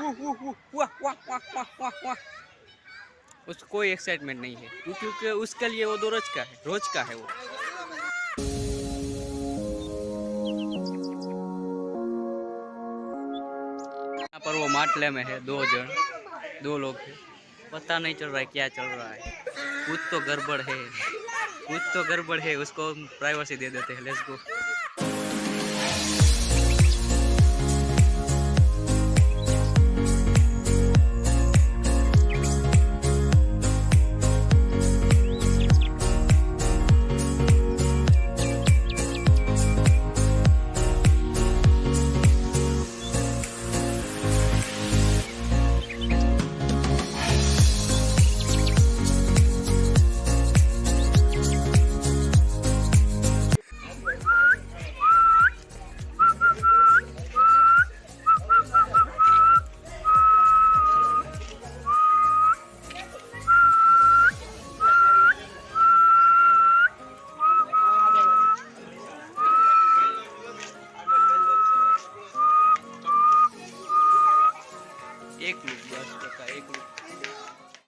वाह वाह वाह वाह वाह वाह। उसको कोई एक्साइटमेंट नहीं है क्योंकि उसके लिए वो दो रोज का है वो। यहाँ पर वो माटले में है, दो लोग हैं। पता नहीं चल रहा है क्या चल रहा है। कुछ तो गड़बड़ है, उसको प्राइवेसी दे देते हैं। Let's go. एक लुक, 10 टका एक लुक।